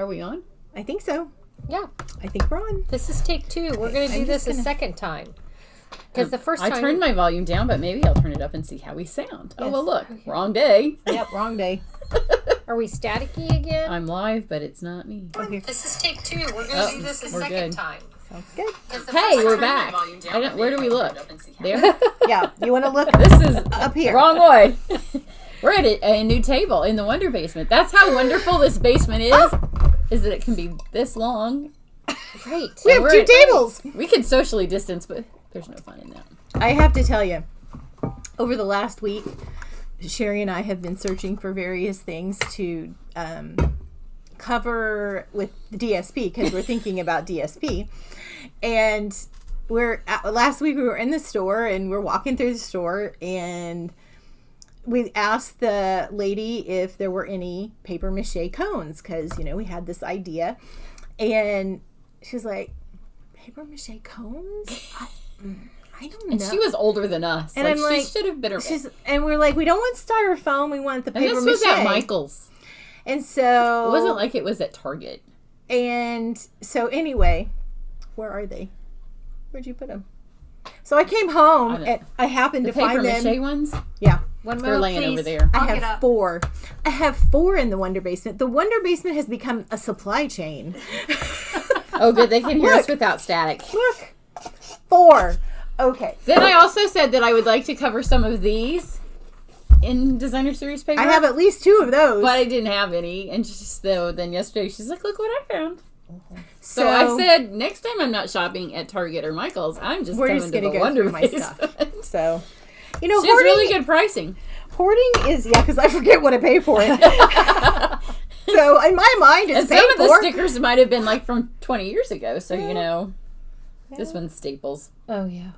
Are we on? I think so. Yeah. I think we're on. This is take 2. We're going to do this a second time. Because the first time... I turned my volume down, but maybe I'll turn it up and see how we sound. Yes. Oh, well, look. Okay. Wrong day. Yep, wrong day. Are we staticky again? I'm live, but it's not me. Okay. This is take 2. We're going to do this a second time. Sounds good. Hey, we're back. Where do we look? There? Yeah, you want to look This is up here. Wrong way. We're at a new table in the Wonder Basement. That's how wonderful this basement is that it can be this long. Great. We have 2 tables. We can socially distance, but there's no fun in that. I have to tell you, over the last week, Sherry and I have been searching for various things to cover with the DSP because we're thinking about DSP. And last week we were in the store and we're walking through the store and we asked the lady if there were any paper mache cones because, you know, we had this idea. And she's like, paper mache cones? I don't know. And she was older than us. And I'm like, she should have been around. And we're like, we don't want styrofoam. We want the paper mache. And this was at Michael's. And so... It wasn't like it was at Target. And so anyway, where are they? Where'd you put them? So I came home and I happened to find them. The paper mache ones? Yeah. They're laying over there. I have 4. I have 4 in the Wonder Basement. The Wonder Basement has become a supply chain. Oh, good. They can hear us without static. Look. 4. Okay. Then I also said that I would like to cover some of these in designer series paper. I have at least 2 of those. But I didn't have any. And then yesterday she's like, look what I found. So I said, next time I'm not shopping at Target or Michael's, I'm just going to go Wonder through my stuff. So, you know, she has really good pricing. Hoarding is, because I forget what I pay for it. So in my mind, it's paid for. Some of the stickers might have been like from 20 years ago. So, you know, this one's staples. Oh, yeah.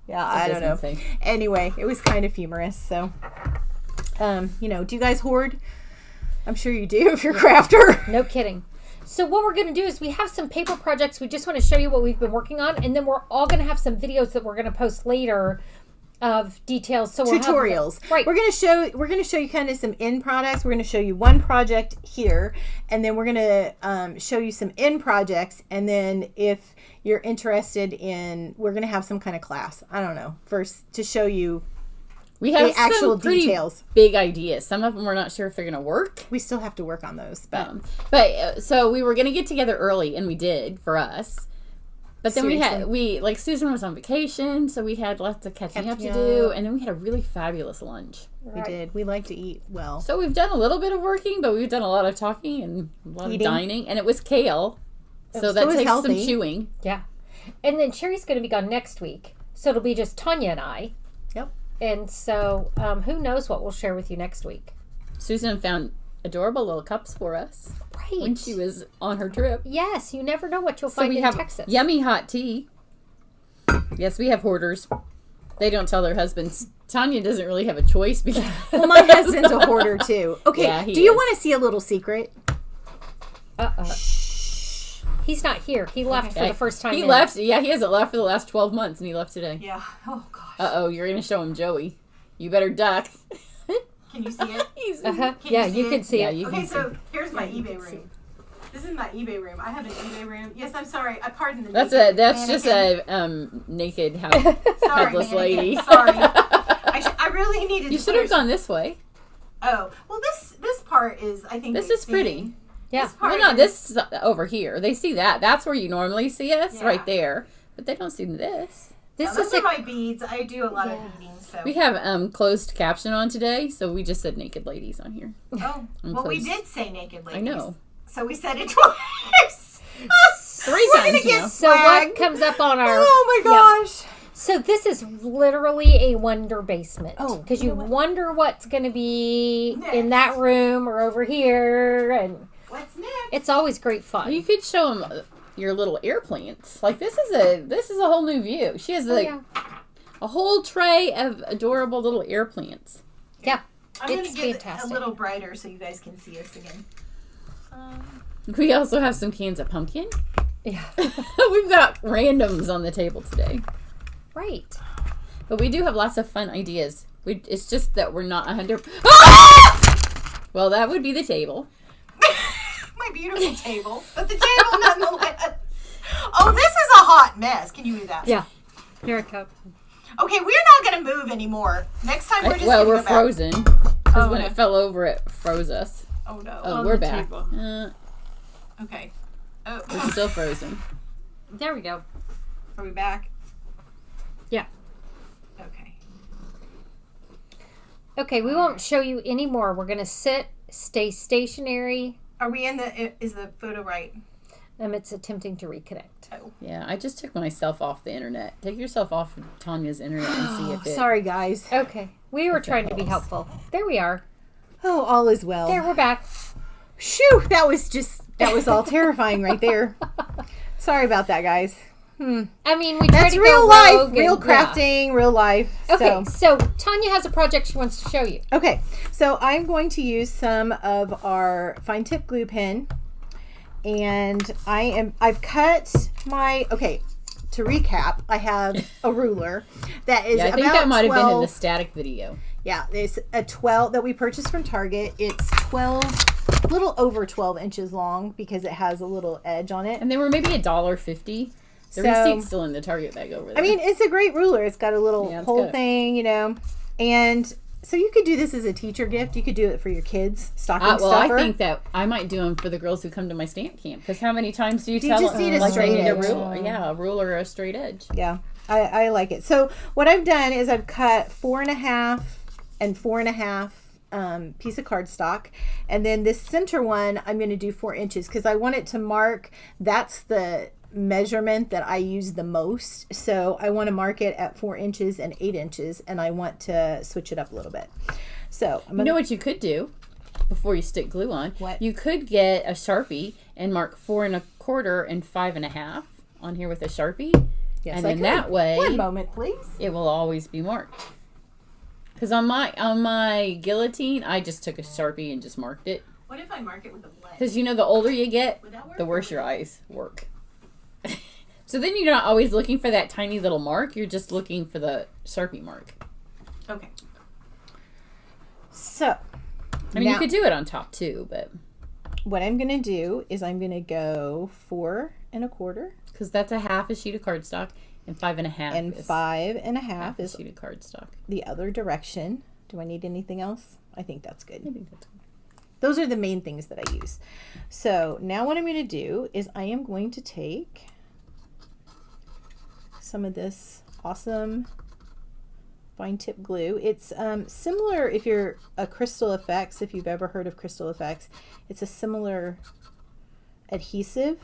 Yeah, I don't know. Anyway, it was kind of humorous. So, you know, do you guys hoard? I'm sure you do if you're a crafter. No kidding. So what we're going to do is we have some paper projects. We just want to show you what we've been working on. And then we're all going to have some videos that we're going to post later of details. So tutorials. Right. We're going to show you kind of some end products. We're going to show you one project here. And then we're going to show you some end projects. And then if you're interested in, we're going to have some kind of class. I don't know. First to show you we have the actual some pretty details. Big ideas. Some of them we're not sure if they're going to work. We still have to work on those. But so we were going to get together early, and we did for us. But then like Susan was on vacation, so we had lots of catching up to do, and then we had a really fabulous lunch. We did. We like to eat well. So we've done a little bit of working, but we've done a lot of talking and a lot of dining, and it was kale, so that takes some chewing. Yeah, and then Sherry's going to be gone next week, so it'll be just Tanya and I. Yep. And so, who knows what we'll share with you next week. Susan found adorable little cups for us. Right. When she was on her trip. Yes, you never know what you'll find in Texas. Yummy hot tea. Yes, we have hoarders. They don't tell their husbands. Tanya doesn't really have a choice because well, my husband's a hoarder too. Okay, yeah, do you want to see a little secret? Shh. He's not here. He left for the first time. He left. Yeah, he hasn't left for the last 12 months, and he left today. Yeah. Oh gosh. Uh-oh, you're going to show him Joey. You better duck. Can you see it? You can see it. Okay, so here's my eBay room. This is my eBay room. I have an eBay room. Yes, I'm sorry. I pardon the That's just a naked headless lady. Sorry. I really needed. You should have gone this way. Oh well, this part is. I think this is pretty. Yeah. Well, no, this is over here. They see that. That's where you normally see us, right there. But they don't see this. Those are my beads. I do a lot of beading. So we have closed caption on today, so we just said naked ladies on here. Oh, well, we did say naked ladies. I know. So we said it twice. 3 times now. So what comes up on our? Oh my gosh. Yep. So this is literally a wonder basement. Oh, because you wonder what's going to be in that room or over here, and what's next? It's always great fun. Well, you could show them your little air plants. Like this is a whole new view. She has a whole tray of adorable little air plants. Yeah, I'm going to get it a little brighter so you guys can see us again. We also have some cans of pumpkin. Yeah. We've got randoms on the table today. Right. But we do have lots of fun ideas. It's just that we're not 100. Ah! Well, that would be the table. My beautiful table, but the table nonetheless. Oh, this is a hot mess. Can you move that? Yeah. Here it comes. Okay, we're not going to move anymore. Next time we're just well, gonna we're go frozen. Because when it fell over, it froze us. Oh, no. Oh, On we're the back. table. Okay. Oh. We're still frozen. There we go. Are we back? Yeah. Okay. Okay, we won't show you anymore. We're going to sit, stay stationary. Are we in the, is the photo right? It's attempting to reconnect. Oh. Yeah, I just took myself off the internet. Take yourself off Tanya's internet and see if it... Sorry, guys. Okay. We were trying to be helpful. There we are. Oh, all is well. There, we're back. Shoo! That was all terrifying right there. Sorry about that, guys. I mean, we try That's to real go life, rogue real and- crafting, real life. Okay, so Tanya has a project she wants to show you. Okay, so I'm going to use some of our fine tip glue pen, and I've cut my, okay, to recap, I have a ruler that is Yeah, I think about that might have been in 12 the static video. Yeah, it's a 12 that we purchased from Target. It's 12, a little over 12 inches long because it has a little edge on it. And they were maybe $1.50. The So- receipt's still in the Target bag over there. I mean, it's a great ruler. It's got a little Yeah, it's hole good. thing, you know. And so you could do this as a teacher gift. You could do it for your kids, stocking well, stuffer. I think that I might do them for the girls who come to my stamp camp. Because how many times do you You tell just them need a like, straight they need a edge. ruler? Yeah, a ruler or a straight edge. Yeah, I like it. So what I've done is I've cut 4.5 and 4.5 piece of cardstock, and then this center one I'm going to do 4 inches because I want it to mark. That's the measurement that I use the most. So I want to mark it at 4 inches and 8 inches, and I want to switch it up a little bit. So I'm You gonna, know what you could do before you stick glue on? What? You could get a Sharpie and mark 4 1/4 and 5 1/2 on here with a Sharpie. yes, And I then could. that way, One moment, please. it will always be marked. Because on my guillotine, I just took a Sharpie and just marked it. What if I mark it with a blend? Because you know, the older you get, Would that work? the worse your eyes work. So then you're not always looking for that tiny little mark. You're just looking for the Sharpie mark. Okay. So, I mean, you could do it on top too, but what I'm going to do is I'm going to go 4 1/4 because that's a half a sheet of cardstock, and 5 1/2 and is 5 1/2 half a is sheet of cardstock. the other direction. Do I need anything else? I think that's good. I think that's good. Those are the main things that I use. So now what I'm going to do is I am going to take some of this awesome fine tip glue. It's similar if you're a Crystal Effects, if you've ever heard of Crystal Effects. It's a similar adhesive.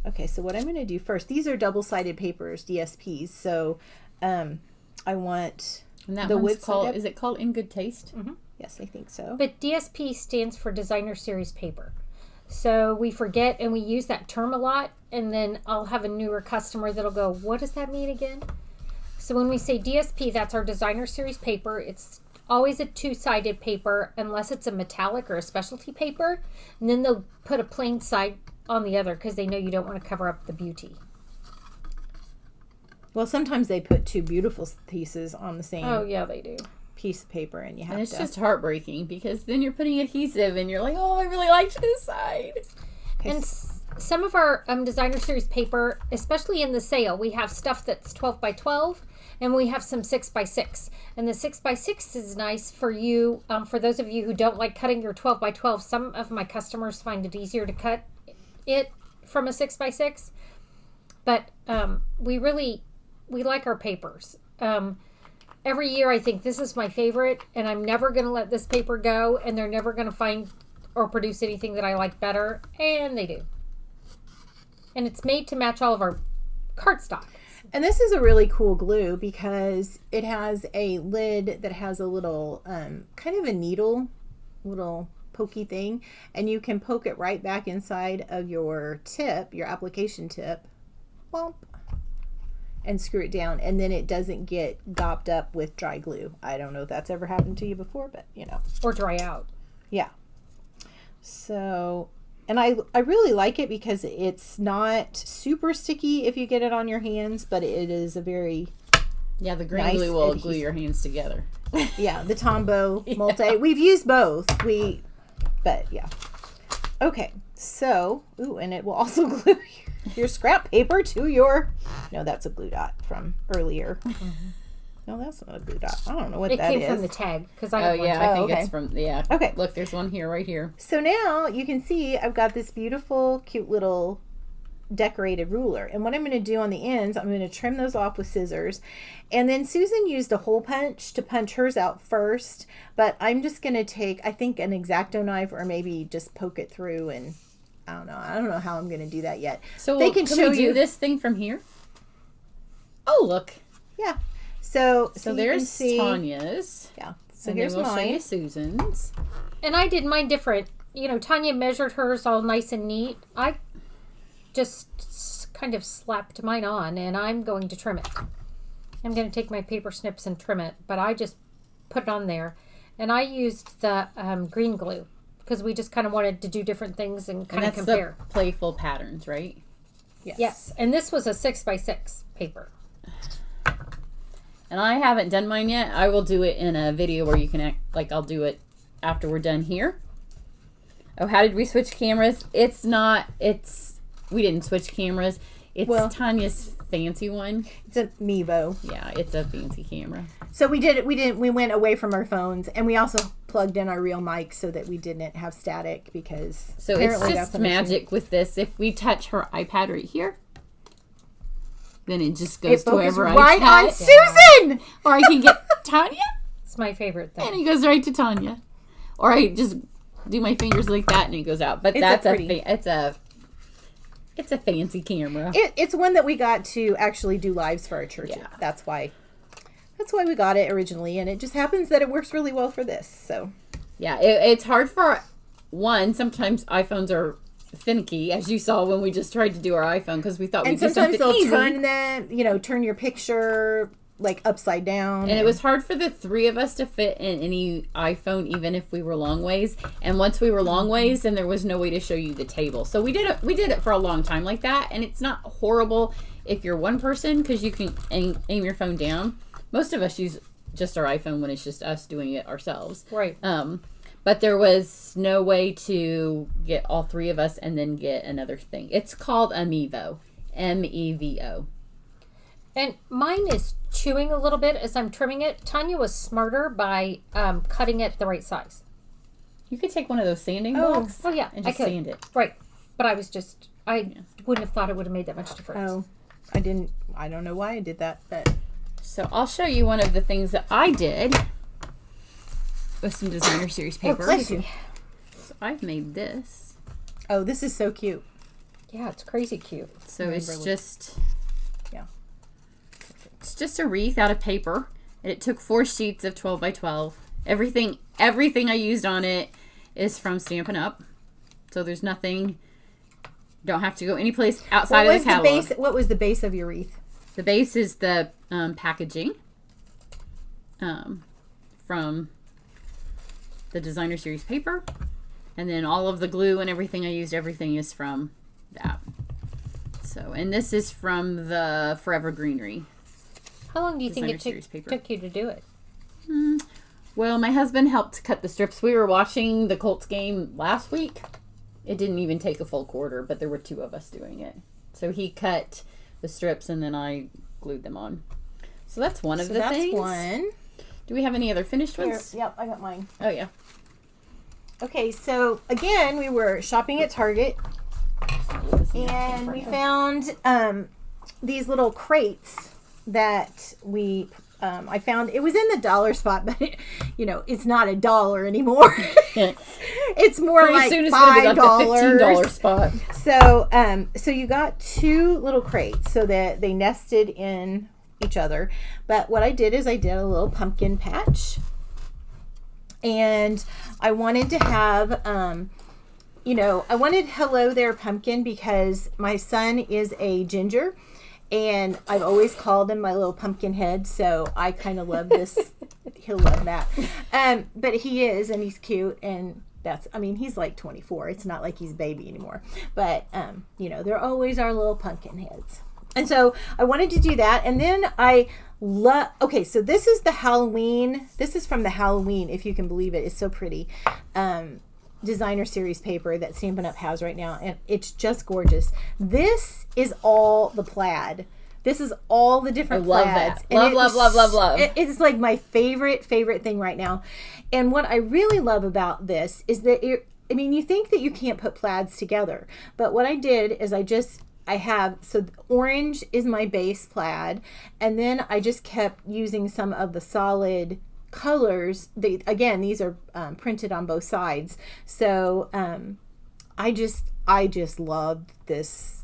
Okay, so what I'm going to do first, these are double-sided papers, DSPs. So I want And that the one's wood called, side- is it called In Good Taste? Yes, I think so. But DSP stands for Designer Series Paper. So we forget and we use that term a lot, and then I'll have a newer customer that'll go, what does that mean again? So when we say DSP, that's our Designer Series paper. It's always a two-sided paper unless it's a metallic or a specialty paper. And then they'll put a plain side on the other because they know you don't want to cover up the beauty. Well, sometimes they put two beautiful pieces on the same Oh, yeah, they do. piece of paper, and you have And it's to. just heartbreaking because then you're putting adhesive and you're like, oh, I really liked this side. And some of our Designer Series paper, especially in the sale, we have stuff that's 12 by 12 and we have some 6 by 6. And the 6 by 6 is nice for you. For those of you who don't like cutting your 12 by 12, some of my customers find it easier to cut it from a 6 by 6. But we like our papers. Every year I think this is my favorite and I'm never going to let this paper go, and they're never going to find or produce anything that I like better, and they do. And it's made to match all of our cardstock. And this is a really cool glue because it has a lid that has a little kind of a needle, little pokey thing, and you can poke it right back inside of your tip, your application tip, bump, and screw it down, and then it doesn't get gobbed up with dry glue. I don't know if that's ever happened to you before, but you know. Or dry out. Yeah. So, and I really like it because it's not super sticky if you get it on your hands, but it is a very, Yeah, the green Nice glue will adhesive. glue your hands together. yeah, the Tombow multi. We've used both. But yeah. Okay, so, ooh, and it will also glue your scrap paper to your, no, that's a glue dot from earlier. Mm-hmm. No, that's not a glue dot. I don't know what that is. It came from the tag. Because I I think it's from, Okay. Look, there's one here, right here. So now you can see I've got this beautiful, cute little decorated ruler. And what I'm going to do on the ends, I'm going to trim those off with scissors. And then Susan used a hole punch to punch hers out first. But I'm just going to take, I think, an X-Acto knife or maybe just poke it through. And I don't know how I'm going to do that yet. So they can show you this thing from here. Oh, look. Yeah. So there's Tanya's. Yeah. So and here's then we'll mine. show you Susan's. And I did mine different. You know, Tanya measured hers all nice and neat. I just kind of slapped mine on, and I'm going to trim it. I'm going to take my paper snips and trim it, but I just put it on there. And I used the green glue because we just kind of wanted to do different things and kind of compare. The playful patterns, right? Yes. And this was a 6x6 paper. And I haven't done mine yet. I will do it in a video where you can I'll do it after we're done here. Oh, how did we switch cameras? We didn't switch cameras. It's Tanya's fancy one. It's a Mevo. Yeah, it's a fancy camera. So we went away from our phones, and we also plugged in our real mic so that we didn't have static because so it's just magic with this. If we touch her iPad right here, then it just goes to wherever right I on Susan. Or I can get Tanya. It's my favorite thing. And it goes right to Tanya. Or I just do my fingers like that and it goes out. But it's a fancy camera. It's one that we got to actually do lives for our church. Yeah. That's why we got it originally, and it just happens that it works really well for this. So yeah, it's hard for one. Sometimes iPhones are finicky, as you saw when we just tried to do our iPhone because we thought we'd do something easy. And sometimes they'll turn your picture like upside down. And it was hard for the three of us to fit in any iPhone, even if we were long ways. And once we were long ways, then there was no way to show you the table. So we did it for a long time like that. And it's not horrible if you're one person because you can aim your phone down. Most of us use just our iPhone when it's just us doing it ourselves. Right. But there was no way to get all three of us and then get another thing. It's called a Mevo. Mevo. And mine is chewing a little bit as I'm trimming it. Tanya was smarter by cutting it the right size. You could take one of those sanding blocks. Oh, yeah. And just sand it. Right. But I wouldn't have thought it would have made that much difference. Oh, I don't know why I did that, but. So I'll show you one of the things that I did with some designer series paper. Oh, bless you. So I've made this. Oh, this is so cute. Yeah, it's crazy cute. So it's just a wreath out of paper. And it took 4 sheets of 12 by 12. Everything I used on it is from Stampin' Up. So there's nothing. Don't have to go any place outside of the catalog. What was the base of your wreath? The base is the packaging from the designer series paper, and then all of the glue and everything I used, everything is from that. So, and this is from the Forever Greenery. How long do you think it took you to do it? Well, my husband helped cut the strips. We were watching the Colts game last week. It didn't even take a full quarter, but there were 2 of us doing it. So he cut the strips and then I glued them on. So that's one of the things. That's one. Do we have any other finished ones? Yep, I got mine. Oh, yeah. Okay, so again, we were shopping at Target and we found these little crates that I found. It was in the dollar spot, but it's not $1 anymore. It's more pretty like soon it's $5. $15 spot. So you got 2 little crates so that they nested in each other. But what I did is I did a little pumpkin patch, and I wanted to have I wanted Hello There Pumpkin because my son is a ginger. And I've always called him my little pumpkin head, so I kind of love this. He'll love that. But he is, and he's cute, and he's like 24. It's not like he's a baby anymore. But, they're always our little pumpkin heads. And so I wanted to do that. And then so this is the Halloween. This is from the Halloween, if you can believe it. It's so pretty. designer series paper that Stampin' Up! Has right now, and it's just gorgeous. This is all the plaid. This is all the different plaids. Love. It's like my favorite thing right now. And what I really love about this is that you think that you can't put plaids together, but what I did is I have, so orange is my base plaid, and then I just kept using some of the solid colors. These are printed on both sides. So I just love this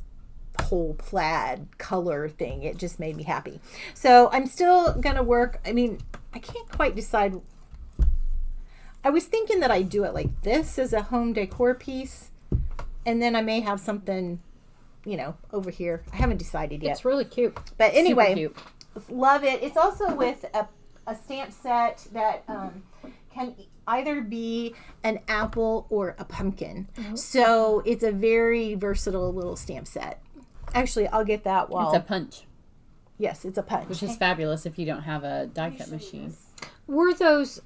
whole plaid color thing. It just made me happy. So I'm still gonna work. I can't quite decide. I was thinking that I'd do it like this as a home decor piece, and then I may have something over here. I haven't decided yet. It's really cute. But anyway, Super cute. Love it. It's also with a stamp set that can either be an apple or a pumpkin. Mm-hmm. So it's a very versatile little stamp set. Actually, I'll get that while... It's a punch. Yes, it's a punch. Which is fabulous if you don't have a die cut machine. Were those,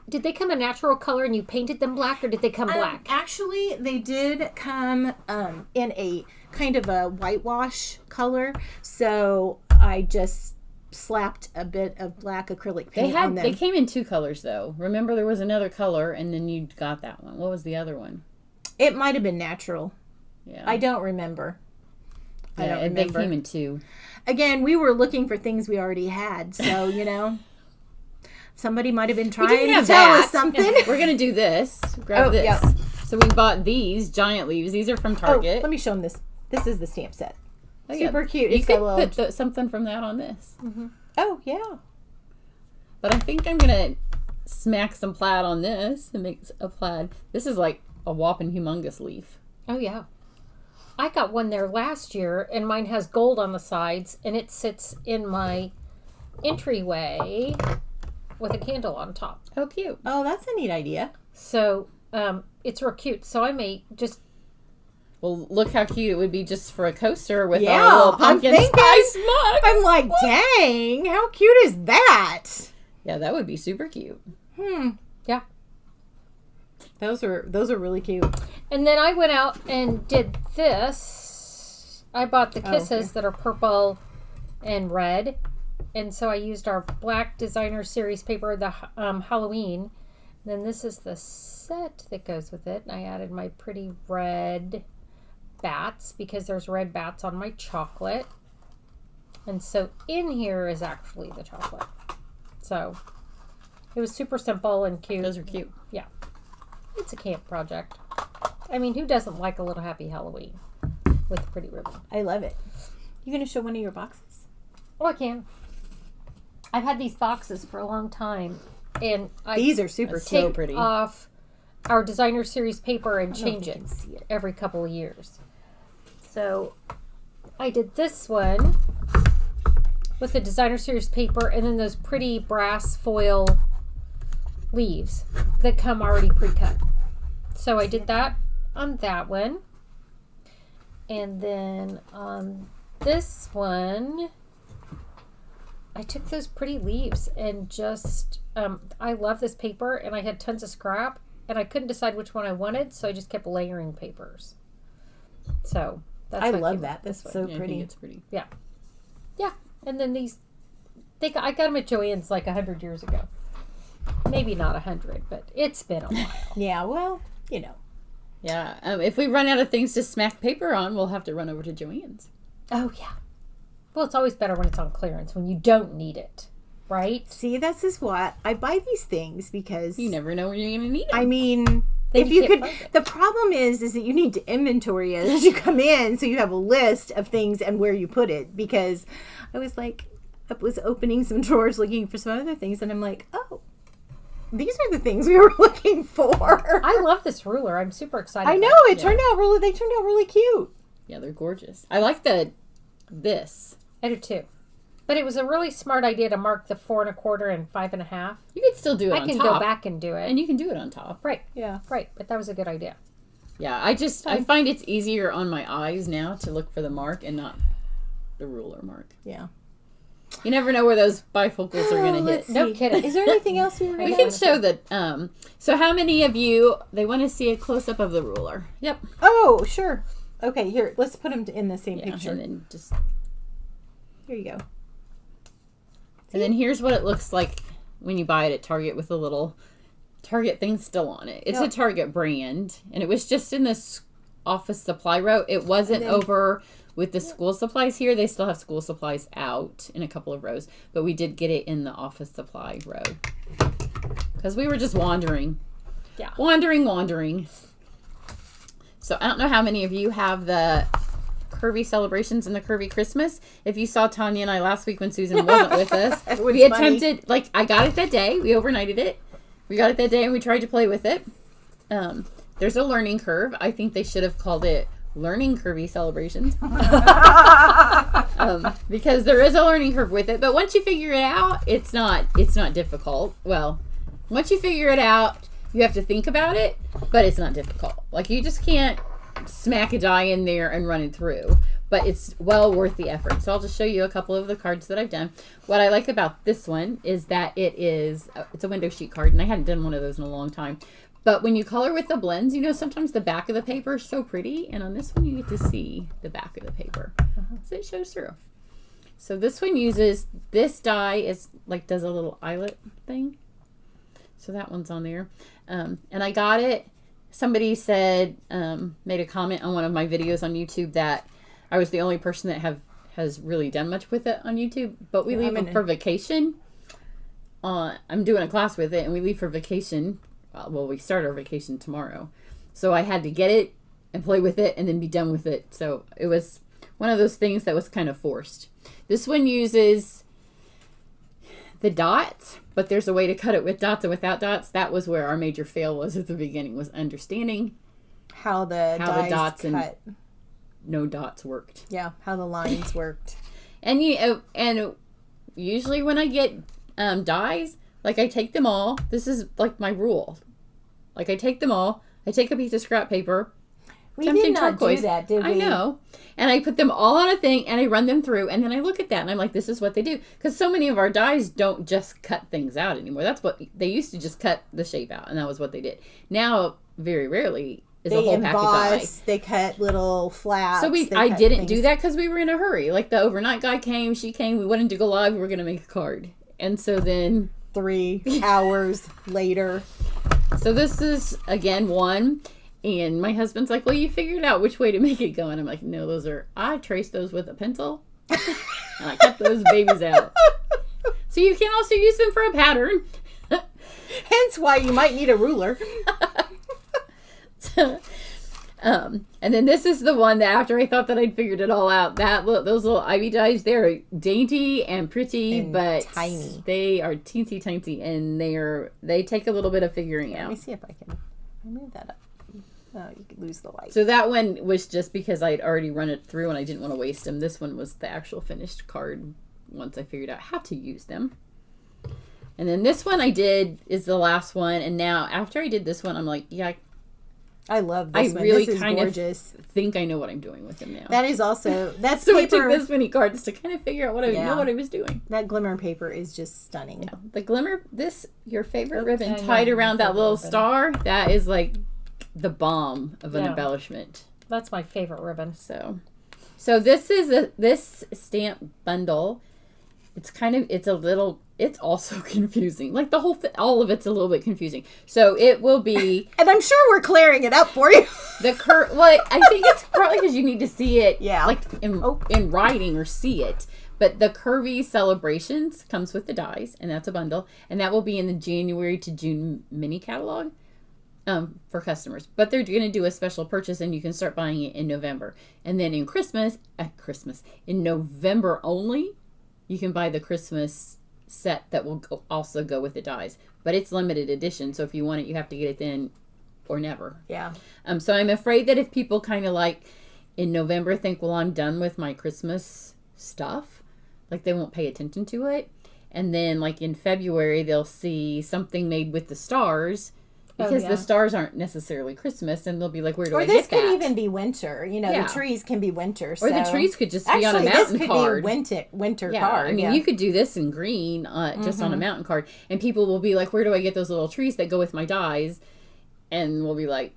did they come a natural color and you painted them black, or did they come black? Actually, they did come in a kind of a whitewash color. So I just slapped a bit of black acrylic paint on them. They came in 2 colors, though. Remember, there was another color, and then you got that one. What was the other one? It might have been natural. Yeah. I don't remember. I don't remember. They came in 2. Again, we were looking for things we already had, so somebody might have been trying to tell us something. We're gonna do this. Grab this. Yep. So we bought these giant leaves. These are from Target. Let me show them this. This is the stamp set. Oh, yeah. Super cute. You It's could got a little... put something from that on this. Mm-hmm. Oh yeah. But I think I'm gonna smack some plaid on this and make a plaid. This is like a whopping humongous leaf. Oh, yeah. I got one there last year, and mine has gold on the sides, and it sits in my entryway with a candle on top. Oh, cute. Oh, that's a neat idea. So it's real cute. So I may just... Well, look how cute it would be just for a coaster with Yeah, our little pumpkin I'm thinking- spice mug. I'm like, dang, how cute is that? Yeah, that would be super cute. Yeah. Those are really cute. And then I went out and did this. I bought the kisses that are purple and red. And so I used our black designer series paper, the Halloween. Then this is the set that goes with it. And I added my pretty red bats because there's red bats on my chocolate. And so in here is actually the chocolate. So it was super simple and cute. Those are cute. Yeah. It's a camp project. I mean, who doesn't like a little happy Halloween with a pretty ribbon? I love it. You gonna show one of your boxes? Oh, I can. I've had these boxes for a long time, and These are super That's so cute. pretty. off our designer series paper and change you it can see it. every couple of years. So I did this one with the designer series paper and then those pretty brass foil leaves that come already pre-cut. So I did that on that one. And then on this one, I took those pretty leaves and just, I love this paper and I had tons of scrap and I couldn't decide which one I wanted, so I just kept layering papers. So that's I what love came that. out That's this so way. Yeah, I pretty. think it's pretty. Yeah. Yeah. And then these, I got them at Joann's like 100 years ago. Maybe not 100, but it's been a while. Yeah, well, Yeah. If we run out of things to smack paper on, we'll have to run over to Joann's. Oh, yeah. Well, it's always better when it's on clearance, when you don't need it, right? See, this is what I buy these things because You never know when you're going to need them. I mean, Then if you you can't could, find it. the problem is that you need to inventory it as you come in, so you have a list of things and where you put it. Because I was opening some drawers looking for some other things, and I'm like, oh, these are the things we were looking for. I love this ruler. I'm super excited. I know about it. they turned out really cute. Yeah, they're gorgeous. I like this. I do too. But it was a really smart idea to mark the 4 1/4 and 5 1/2. You could still do it I on can top. go back and do it. And you can do it on top. Right, Yeah. right. But that was a good idea. Yeah, I find it's easier on my eyes now to look for the mark and not the ruler mark. Yeah. You never know where those bifocals are going to hit. Let's No see. kidding. Is there anything else we were We going can show that. So how many of you, they want to see a close-up of the ruler? Yep. Oh, sure. Okay, here. Let's put them in the same Yeah, picture. and then just... Here you go. And then here's what it looks like when you buy it at Target with a little Target thing still on it. It's a Yep. Target brand, and it was just in this office supply row. It wasn't then- over with the school supplies here. They still have school supplies out in a couple of rows, but we did get it in the office supply row because we were just wandering. Yeah. Wandering. So I don't know how many of you have the Curvy Celebrations and the Curvy Christmas. If you saw Tanya and I last week when Susan wasn't with us, It was we funny. attempted, like, I got it that day. We overnighted it. We got it that day and we tried to play with it. There's a learning curve. I think they should have called it Learning Curvy Celebrations. Because there is a learning curve with it. But once you figure it out, it's not difficult. Well, once you figure it out, you have to think about it, but it's not difficult. Like, you just can't smack a die in there and run it through. But it's well worth the effort. So I'll just show you a couple of the cards that I've done. What I like about this one is that it's a window sheet card, and I hadn't done one of those in a long time. But when you color with the blends, you know, sometimes the back of the paper is so pretty, and on this one you get to see the back of the paper. So it shows through. So this one uses, this die is like, does a little eyelet thing. So that one's on there. And I got it. Somebody said, made a comment on one of my videos on YouTube that I was the only person that has really done much with it on YouTube, but we leave them for vacation. I'm doing a class with it, and we leave for vacation. Well, we start our vacation tomorrow. So I had to get it and play with it and then be done with it. So it was one of those things that was kind of forced. This one uses the dots, but there's a way to cut it with dots and without dots. That was where our major fail was at the beginning, was understanding How the dots cut. and no dots worked. Yeah, how the lines worked. And usually when I get dies, like, I take them all. This is like my rule. Like, I take them all. I take a piece of scrap paper. We Tempting did not turquoise. do that, did we? I know. And I put them all on a thing and I run them through, and then I look at that and I'm like, this is what they do. Because so many of our dies don't just cut things out anymore. That's what they used to, just cut the shape out, and that was what they did. Now, very rarely is a They whole pack of die. emboss, they cut little flaps. So I didn't do that because we were in a hurry. Like, the overnight guy came, she came, we wanted to go live, we were going to make a card. And so then... 3 hours later. So this is, again, one. And my husband's like, well, you figured out which way to make it go. And I'm like, no, I traced those with a pencil. And I cut those babies out. So you can also use them for a pattern. Hence why you might need a ruler. And then this is the one that after I thought that I'd figured it all out, those little ivy dies, they're dainty and pretty, And but tiny. They are teensy tiny, and they take a little bit of figuring Let out. me see if I can move that up. Oh, you could lose the light. So that one was just because I'd already run it through and I didn't want to waste them. This one was the actual finished card once I figured out how to use them. And then this one I did is the last one, and now after I did this one, I'm like, yeah, I love this one. really This is kind gorgeous. of think I know what I'm doing with them now. That is also, that's So paper. it took this many cards to kind of figure out what I know what I was doing. That glimmer paper is just stunning. Yeah. The glimmer, your favorite Oops, ribbon I know tied your around that favorite little ribbon. star, that is like the bomb of an Yeah. embellishment. That's my favorite ribbon. So this is this stamp bundle. It's also confusing. Like, the whole all of it's a little bit confusing. So it will be And I'm sure we're clearing it up for you. well, I think it's probably because you need to see it, Yeah. like in writing or see it. But the Curvy Celebrations comes with the dies, and that's a bundle, and that will be in the January to June mini catalog for customers. But they're going to do a special purchase, and you can start buying it in November. And then in in November only, you can buy the Christmas set that will also go with the dies. But it's limited edition, so if you want it, you have to get it then or never. Yeah. So I'm afraid that if people kind of like in November think, well, I'm done with my Christmas stuff, like, they won't pay attention to it. And then, like, in February, they'll see something made with the stars, because yeah. the stars aren't necessarily Christmas, and they'll be like, where do Or I this get could that? even be winter. You know, Yeah. the trees can be winter. Or the so- trees could just be on a Actually, mountain this could card. be a winter Yeah, card. I mean, yeah. you could do this in green, just on a mountain card, and people will be like, "Where do I get those little trees that go with my dies?" And we'll be like,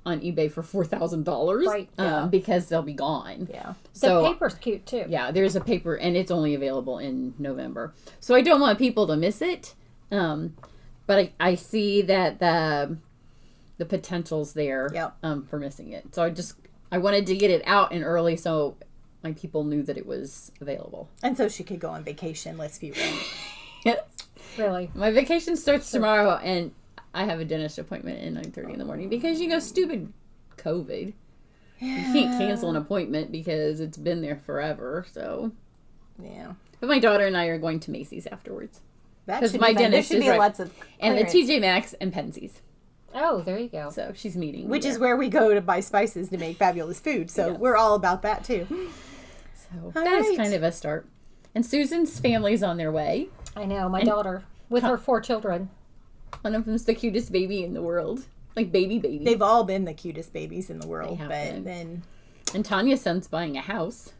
on eBay for $4,000, Right, yeah. because they'll be gone. Yeah. The So paper's cute too. yeah, there's a paper, and it's only available in November. So I don't want people to miss it, but I see that the potential's there Yep. for missing it. So I wanted to get it out and early so my people knew that it was available. And so she could go on vacation, let's be real. Yes. Really. My vacation starts tomorrow, and I have a dentist appointment at 9:30 in the morning because, stupid COVID. You can't cancel an appointment because it's been there forever. So, Yeah. but my daughter and I are going to Macy's afterwards. That 'Cause should my be fun. There dentist should is be right- lots of And the clearance. TJ Maxx and Pensie's. Oh, there you go. So she's meeting. Which me is there. where we go to buy spices to make fabulous food. So Yes. we're all about that too. So All that is right. kind of a start. And Susan's family's on their way. I know, my daughter with her 4 children. One of them's the cutest baby in the world. Like baby. They've all been the cutest babies in the world. have But been. then And Tanya's son's buying a house.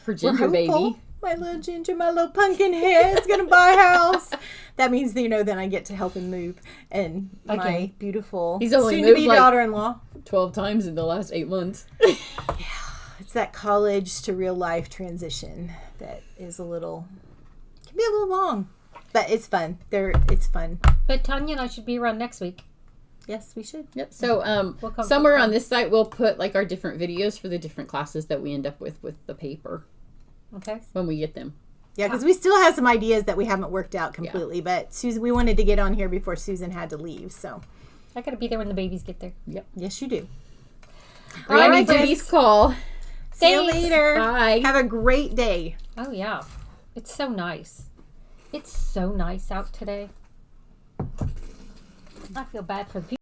Her we're ginger hopeful. baby. My little ginger, my little pumpkin head's gonna buy a house. That means, then I get to help him move. And my Okay. beautiful He's only soon-to-be moved, like- daughter-in-law. 12 times in the last 8 months. It's that college to real life transition that is can be a little long. But it's fun. It's fun. But Tanya and I should be around next week. Yes, we should. Yep. So We'll come somewhere for on this site we'll put like our different videos for the different classes that we end up with the paper Okay. when we get them. Yeah, because we still have some ideas that we haven't worked out completely. But Susan, we wanted to get on here before Susan had to leave. So I got to be there when the babies get there. yes, you do. Granny right, Judy's Chris. call. See you Thanks. later. Bye. Have a great day. Oh, yeah. It's so nice. It's so nice out today. I feel bad for the people.